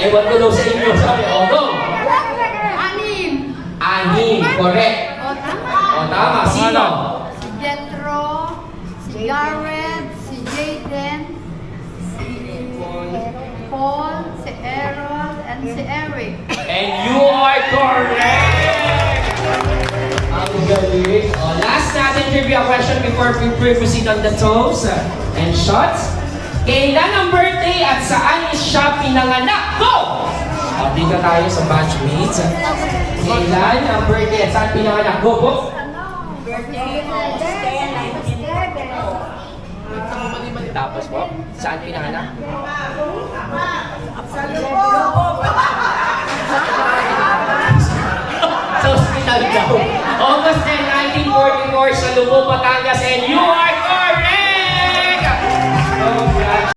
Ewan ko daw sa inyo. Sabi, go! Anim. Anim, correct. O, tama. O, tama. Sino? Si Jethro, si Garrett, si Jaden, si Paul, si Errol, and si Eric. And you are correct! Ang galing. O, last natin trivia question before we proceed on the toast and shots. Kailan ang birthday at saan is siya pinanganak? Go! O, dito tayo sa batchmates. Kailan ang birthday at saan pinanganak? Go, go! Tapos po, saan pinanganak? Sa hospital daw. August 10, 1944 sa Lubo, Batangas, and you are